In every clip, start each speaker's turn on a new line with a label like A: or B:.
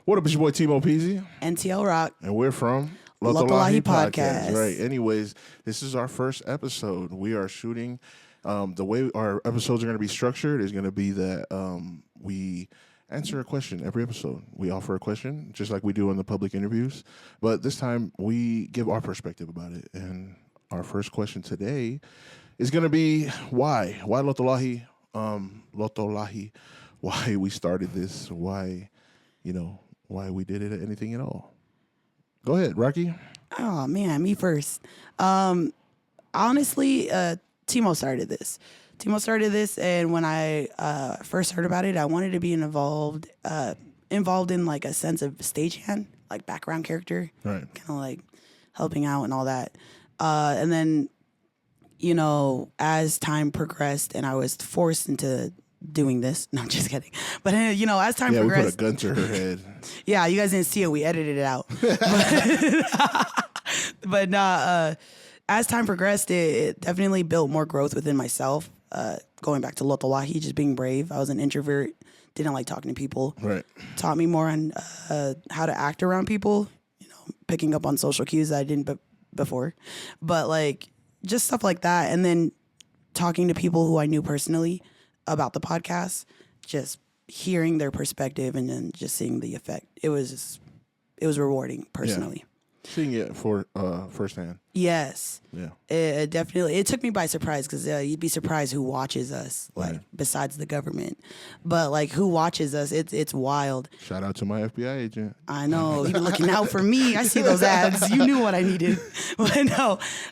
A: What up, it's your boy Timo Peasy.
B: NTL Rock.
A: And we're from
B: Lotolahi Podcast.
A: Right. Anyways, this is our first episode. We are shooting. The way our episodes are going to be structured is going to be that we answer a question every episode. We offer a question, just like we do in the public interviews. But this time, we give our perspective about it. And our first question today is going to be why? Why Lotolahi? Lotolahi. Why we started this. Why, why we did it, anything at all. Go ahead, Rocky.
B: Oh, man, me first. Honestly, Timo started this. And when I first heard about it, I wanted to be involved in like a sense of stagehand, like background character,
A: right?
B: Kind of like helping out and all that. And then, as time progressed and I was forced into doing this. No, I'm just kidding. But, as time progressed.
A: We put a gun to her head.
B: Yeah, you guys didn't see it. We edited it out. But as time progressed, it definitely built more growth within myself. Going back to Lotolahi, just being brave. I was an introvert, didn't like talking to people.
A: Right.
B: Taught me more on how to act around people, picking up on social cues that I didn't before. But, like, just stuff like that. And then talking to people who I knew personally about the podcast, just hearing their perspective and then just seeing the effect. It was rewarding personally.
A: Yeah. Seeing it for firsthand.
B: Yes.
A: Yeah.
B: It definitely, it took me by surprise because you'd be surprised who watches us, like,
A: right.
B: Besides the government. But, like, who watches us, it's wild.
A: Shout out to my FBI agent.
B: I know. You've been looking out for me. I see those ads. You knew what I needed. But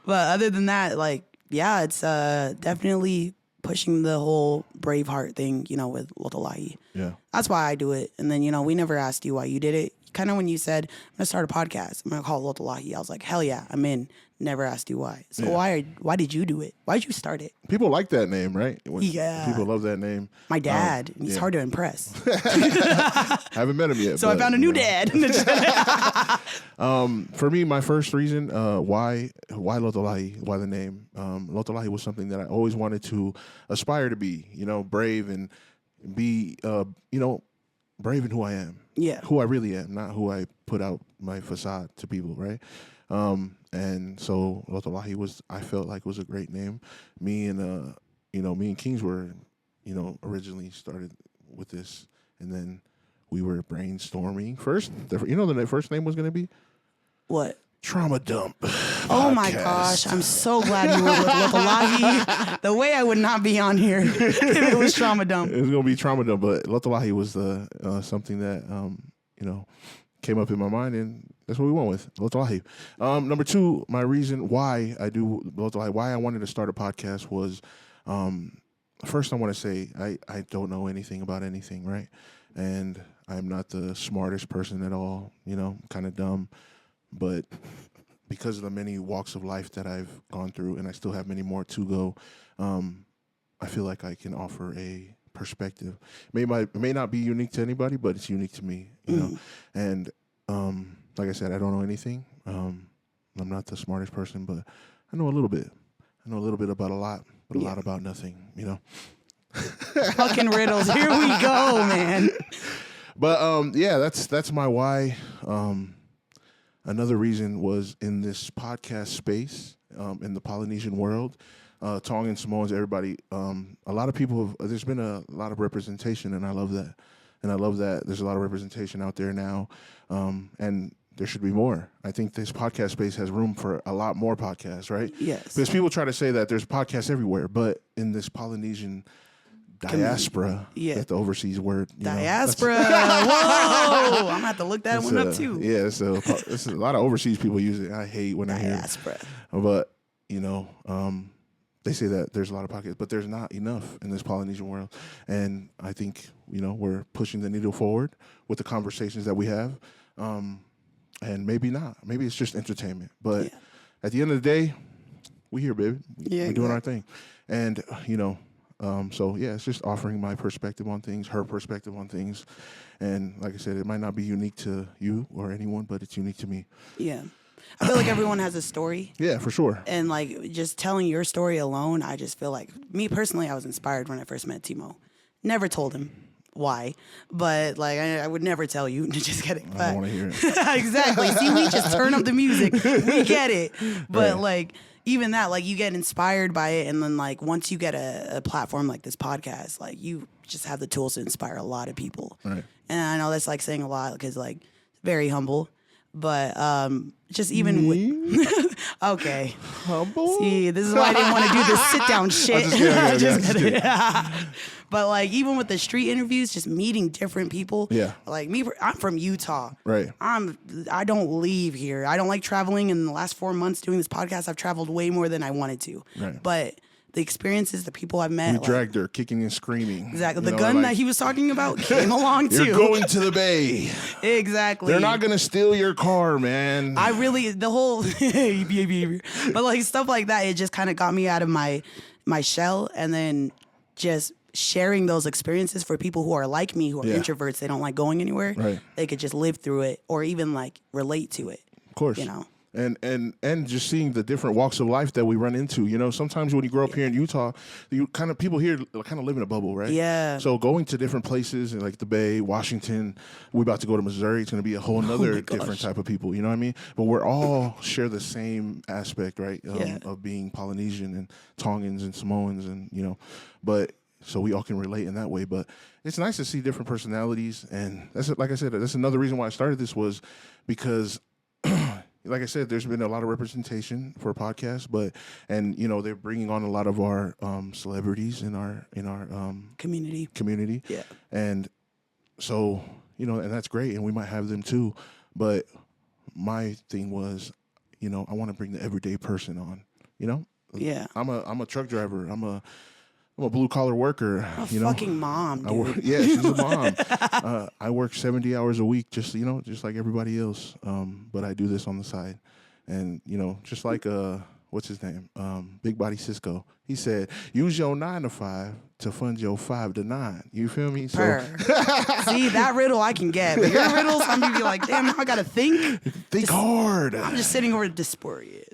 B: other than that, like, yeah, it's definitely pushing the whole Braveheart thing, with Lotolahi.
A: Yeah.
B: That's why I do it. And then, we never asked you why you did it. Kind of when you said, I'm going to start a podcast, I'm going to call it Lotolahi. I was like, hell yeah, I'm in. Never asked you why. So why did you do it? Why did you start it?
A: People like that name, right?
B: Yeah.
A: People love that name.
B: My dad, he's hard to impress.
A: I haven't met him yet.
B: So I found a new dad.
A: For me, my first reason why Lotolahi, why the name, Lotolahi was something that I always wanted to aspire to be, brave and be, brave in who I am.
B: Yeah.
A: Who I really am, not who I put out my facade to people, right? And so Lotolahi I felt like was a great name. Me and Kings were, originally started with this, and then we were brainstorming first. The first name was going to be?
B: What?
A: Trauma Dump.
B: Oh my gosh, I'm so glad you were with Lotolahi. The way I would not be on here if it was Trauma Dump.
A: It was going to be Trauma Dump, but Lotolahi was the something that, came up in my mind, and that's what we went with, Lotolahi. Number two, my reason why I do Lotolahi, why I wanted to start a podcast was, first I want to say I don't know anything about anything, right? And I'm not the smartest person at all, kind of dumb. But because of the many walks of life that I've gone through, and I still have many more to go, I feel like I can offer a perspective. It may not be unique to anybody, but it's unique to me, know. And like I said, I don't know anything. I'm not the smartest person, but I know a little bit. I know a little bit about a lot, but a lot about nothing,
B: Fucking riddles. Here we go, man.
A: But that's my why. Another reason was in this podcast space, in the Polynesian world, Tongan, Samoans, everybody, a lot of people there's been a lot of representation, and I love that. And I love that there's a lot of representation out there now, and there should be more. I think this podcast space has room for a lot more podcasts, right?
B: Yes.
A: Because people try to say that there's podcasts everywhere, but in this Polynesian diaspora, that's the overseas word.
B: Diaspora. Whoa! I'm gonna have to look that one up too.
A: Yeah, so it's a lot of overseas people use it. I hate when I hear
B: diaspora.
A: But they say that there's a lot of podcasts, but there's not enough in this Polynesian world. And I think we're pushing the needle forward with the conversations that we have. And maybe not. Maybe it's just entertainment. But at the end of the day, we here, baby.
B: Yeah,
A: we're doing our thing. And it's just offering my perspective on things, her perspective on things. And like I said, it might not be unique to you or anyone, but it's unique to me.
B: Yeah. I feel like everyone has a story.
A: Yeah, for sure.
B: And like just telling your story alone, I just feel like, me personally, I was inspired when I first met Timo. Never told him. why, but like I would never tell you. Just kidding.
A: I
B: But
A: don't want to hear it.
B: exactly. See, we just turn up the music. We get it. But
A: Right.
B: like even that, like you get inspired by it, and then like once you get a platform like this podcast, like you just have the tools to inspire a lot of people.
A: Right.
B: And I know that's like saying a lot because like very humble, but just even with okay.
A: Humble?
B: See, this is why I didn't want to do this sit down shit.
A: just kidding.
B: But like even with the street interviews, just meeting different people.
A: Yeah.
B: Like me, I'm from Utah.
A: Right.
B: I don't leave here. I don't like traveling. In the last 4 months doing this podcast, I've traveled way more than I wanted to.
A: Right.
B: But the experiences, the people I've met,
A: We
B: like,
A: dragged her, kicking and screaming.
B: exactly
A: You
B: the
A: know,
B: gun
A: like,
B: that he was talking about came along too.
A: You're going to the bay.
B: Exactly.
A: They're not gonna steal your car, man.
B: I really the whole but like stuff like that, it just kind of got me out of my shell, and then just sharing those experiences for people who are like me, who are
A: Yeah.
B: introverts, they don't like going anywhere.
A: Right.
B: They could just live through it or even like relate to it.
A: Of course.
B: You know.
A: And just seeing the different walks of life that we run into. You know, sometimes when you grow up here in Utah, you kind of people here kind of live in a bubble, right?
B: Yeah.
A: So going to different places like the Bay, Washington, we're about to go to Missouri. It's going to be a whole nother different type of people. You know what I mean? But we're all share the same aspect, right? Of being Polynesian and Tongans and Samoans, and you know, but. So we all can relate in that way, but it's nice to see different personalities, and that's like I said, that's another reason why I started this was because. Like I said, there's been a lot of representation for a podcast, and you know they're bringing on a lot of our celebrities in our community.
B: Yeah.
A: And so you know, and that's great, and we might have them too. But my thing was, you know, I want to bring the everyday person on. You know,
B: Yeah.
A: I'm a truck driver. I'm a blue collar worker.
B: A fucking mom, dude.
A: Yeah, she's a mom. I work 70 hours a week, just like everybody else. But I do this on the side, and you know, just like what's his name, Big Body Cisco. He said, "Use your 9 to 5 to fund your 5 to 9." You feel me? So
B: See, that riddle I can get, but your riddles, I'm gonna be like, damn, now I gotta think.
A: think hard.
B: I'm just sitting over dysphoria.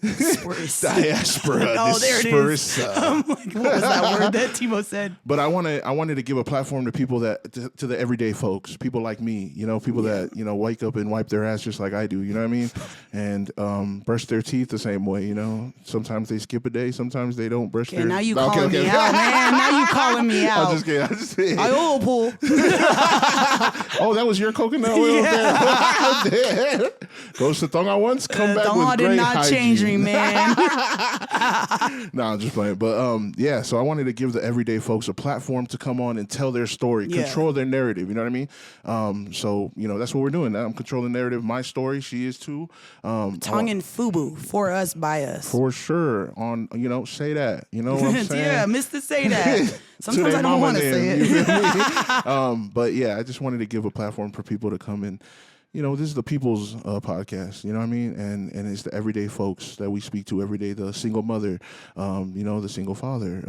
A: Diaspora.
B: Oh, there it is.
A: Dispersa.
B: I'm like, what was that word that Timo said?
A: But I wanted to give a platform to people to the everyday folks, people like me, you know, people that, you know, wake up and wipe their ass just like I do, you know what I mean? And brush their teeth the same way, you know. Sometimes they skip a day, sometimes they don't brush their
B: Now you calling me out, man. Now you calling me out.
A: I'm just kidding.
B: I oil pull.
A: Oh, that was your coconut oil there? Goes to Tonga once, come back
B: Tonga
A: with
B: did
A: great
B: not
A: hygiene.
B: change me, man.
A: No, I'm just playing. But yeah, so I wanted to give the everyday folks a platform to come on and tell their story, control their narrative. You know what I mean? So, you know, that's what we're doing. I'm controlling the narrative. My story, she is too.
B: Tongan FUBU, for us, by us.
A: For sure. On, you know, say that. You know what I'm saying?
B: Yeah, Mr. Say That. Sometimes I don't want to say it.
A: You feel me? But yeah, I just wanted to give a platform for people to come in. You know, this is the people's podcast, you know what I mean? And it's the everyday folks that we speak to every day, the single mother, you know, the single father,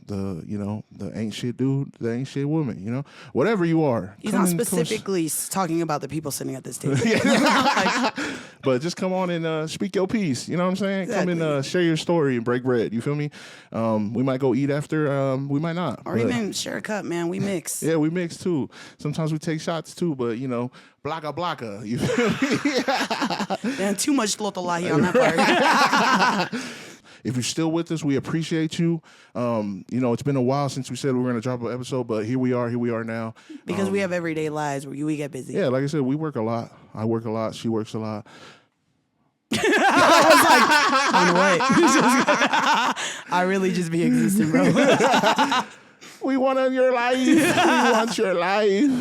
A: the ain't shit dude, the ain't shit woman, you know? Whatever you are.
B: He's not specifically talking about the people sitting at this table.
A: But just come on and speak your piece, you know what I'm saying?
B: Exactly.
A: Come and share your story and break bread, you feel me? We might go eat after, we might not.
B: Or even share a cup, man. We mix.
A: Yeah, we mix too. Sometimes we take shots too, but you know, blaka. You feel me?
B: And too much Lotolahi on that part.
A: If you're still with us, we appreciate you. You know, it's been a while since we said we were going to drop an episode, but here we are now.
B: Because we have everyday lives where we get busy.
A: Yeah, like I said, we work a lot. I work a lot. She works a lot.
B: I was like, on what? I really just be existing, bro.
A: We want your life. We want your life.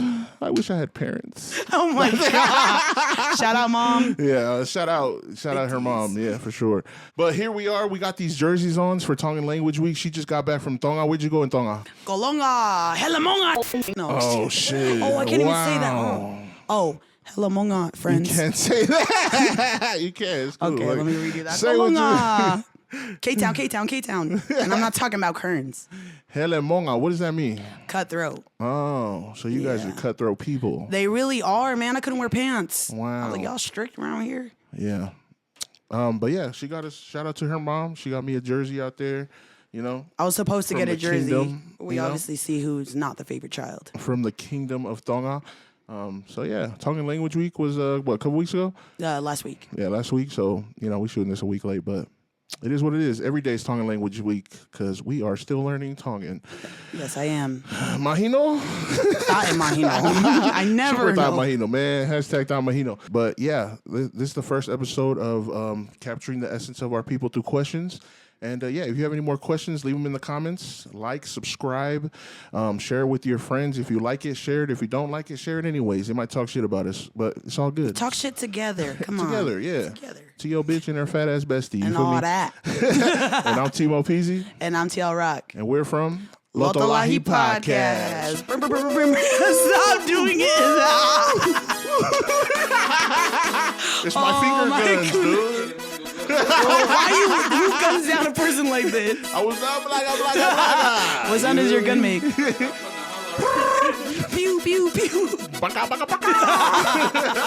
A: I wish I had parents.
B: Oh my God. Shout out, mom.
A: Yeah, shout out her mom. Yeah, for sure. But here we are. We got these jerseys on for Tongan Language Week. She just got back from Tonga. Where'd you go in Tonga?
B: Golonga. Helamonga. No.
A: Oh, shit.
B: Oh, I can't even say that. Oh, Helamonga, friends.
A: You can't say that. You can't. It's cool.
B: Okay,
A: Like,
B: let me redo that.
A: say what
B: Golonga. K-Town. And I'm not talking about Kearns.
A: Helemonga, what does that mean?
B: Cutthroat.
A: Oh, so you guys are cutthroat people.
B: They really are, man. I couldn't wear pants.
A: Wow.
B: I was like, y'all strict around here?
A: Yeah. But yeah, she got us. Shout out to her mom. She got me a jersey out there. You know,
B: I was supposed to
A: from
B: get a
A: the
B: jersey.
A: kingdom,
B: We
A: you know?
B: obviously see who's not the favorite child.
A: from the kingdom of Tonga. So yeah, Tongan Language Week was a couple weeks ago?
B: Last week.
A: Yeah, last week. So we shooting this a week late, but it is what it is. Every day is Tongan Language Week because we are still learning Tongan.
B: Yes, I am.
A: Mahino?
B: Thought in Mahino. I never
A: Super thought
B: know.
A: Mahino, man. Hashtag thought Mahino. But yeah, this is the first episode of capturing the essence of our people through questions. And yeah, if you have any more questions, leave them in the comments. Like, subscribe, share it with your friends. If you like it, share it. If you don't like it, share it anyways. They might talk shit about us, but it's all good.
B: Talk shit together. Come on.
A: Together, yeah.
B: Together.
A: To your bitch and her fat ass bestie. You
B: And
A: feel
B: all
A: me?
B: that.
A: And I'm Timo Peasy.
B: And I'm TL Rock.
A: And we're from
B: Lotolahi Podcast. Stop doing it.
A: It's my finger
B: my
A: guns, dude.
B: Who guns down a person like this?
A: I was like.
B: What sound does your gun make? Pew, pew, pew.
A: Baka, baka, baka.